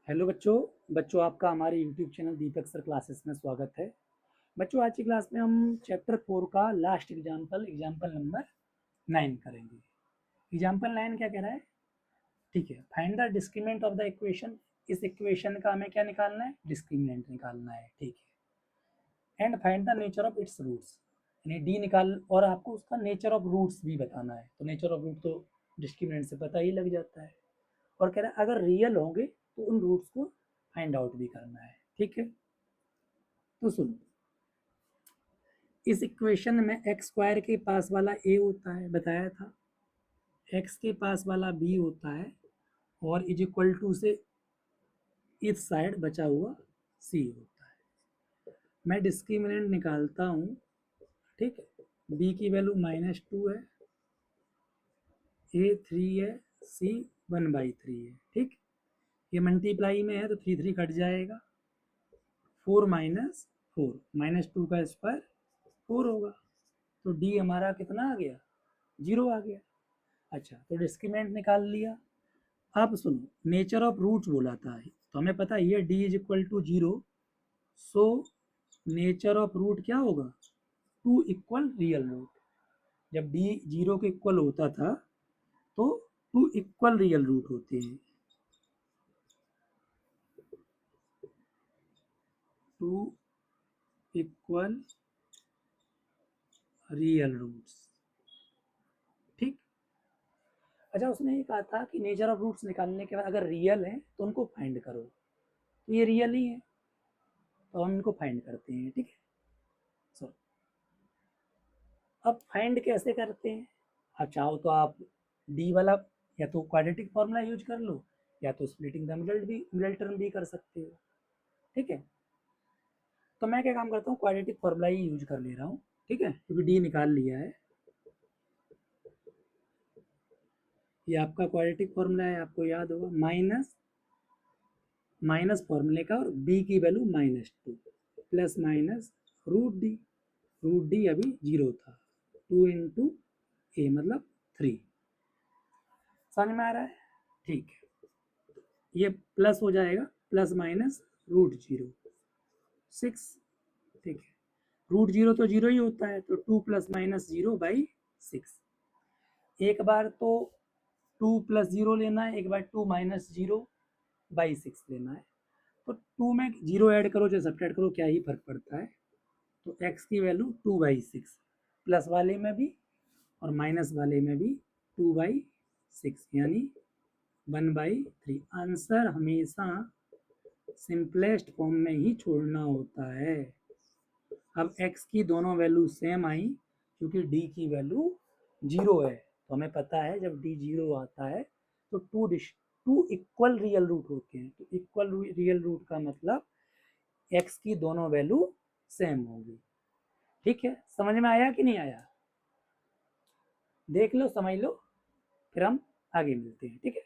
Hello बच्चों आपका हमारे यूट्यूब चैनल दीपक सर क्लासेस में स्वागत है। बच्चों आज की क्लास में हम चैप्टर 4 का लास्ट एग्जाम्पल नंबर 9 करेंगे। एग्जाम्पल 9 क्या कह रहा है? ठीक है, find the discriminant of the equation. इस इक्वेशन का हमें क्या निकालना है? डिस्क्रिमिनेंट निकालना है। ठीक है, and find the nature of its roots, यानी डी निकाल और आपको उसका नेचर ऑफ रूट्स भी बताना है। तो नेचर ऑफ रूट तो डिस्क्रिमिनेंट से पता ही लग जाता है। और कह रहा है अगर रियल होंगे तो उन रूट्स को फाइंड आउट भी करना है। ठीक है, तो सुनो, इस इक्वेशन में एक्स स्क्वायर के पास वाला ए होता है, बताया था। एक्स के पास वाला बी होता है और इज इक्वल टू से इस साइड बचा हुआ सी होता है। मैं डिस्क्रिमिनेंट निकालता हूँ। ठीक है, बी की वैल्यू -2 है, ए 3 है, सी 1/3 है। ठीक, ये मल्टीप्लाई में है तो 3 कट जाएगा। 4 माइनस 4, -2 का स्क्वायर 4 होगा। तो डी हमारा कितना आ गया? 0 आ गया। अच्छा, तो डिस्क्रिमिनेंट निकाल लिया। अब सुनो, नेचर ऑफ रूट्स बोला था, तो हमें पता है ये D is equal to 0। So nature of root क्या होगा? 2 इक्वल रियल रूट। जब डी 0 के इक्वल होता था तो 2 इक्वल रियल रूट होते हैं। 2 इक्वल रियल रूट्स। ठीक। अच्छा, उसने ये कहा था कि नेचर ऑफ रूट्स निकालने के बाद अगर रियल है तो उनको फाइंड करो। तो ये रियल ही है तो हम इनको फाइंड करते हैं। ठीक है, सो अब फाइंड कैसे करते हैं? आप चाहो तो आप डी वाला या तो क्वाड्रेटिक फॉर्मूला यूज कर लो या तो स्प्लिटिंग द मिडल टर्म भी कर सकते हो। ठीक है, तो मैं क्या काम करता हूँ, क्वाड्रेटिक फॉर्मूला ही यूज कर ले रहा हूँ। ठीक है, क्योंकि डी निकाल लिया है। ये आपका क्वाड्रेटिक फॉर्मूला है, आपको याद होगा, माइनस फॉर्मूले का और बी की value -2 plus minus √d। √d अभी 0 था। 2 इंटू ए मतलब 3। समझ में आ रहा है? ठीक है, ये प्लस हो जाएगा, प्लस माइनस √0 6। ठीक है, √0 तो 0 ही होता है, तो 2 + -0/6। एक बार तो 2 + 0 लेना है, एक बार 2 - 0/6 लेना है। तो 2 में 0 ऐड करो चाहे सब्ट्रैक्ट करो, क्या ही फर्क पड़ता है। तो x की वैल्यू 2/6, प्लस वाले में भी और माइनस वाले में भी 2/6 यानी 1/3। आंसर हमेशा सिंपलेस्ट फॉर्म में ही छोड़ना होता है। अब x की दोनों वैल्यू सेम आई क्योंकि d की वैल्यू 0 है। तो हमें पता है जब d 0 आता है तो 2 इक्वल रियल रूट होते हैं। तो इक्वल रियल रूट का मतलब x की दोनों वैल्यू सेम होगी। ठीक है, समझ में आया कि नहीं आया? देख लो, समझ लो, फिर हम आगे मिलते हैं। ठीक है।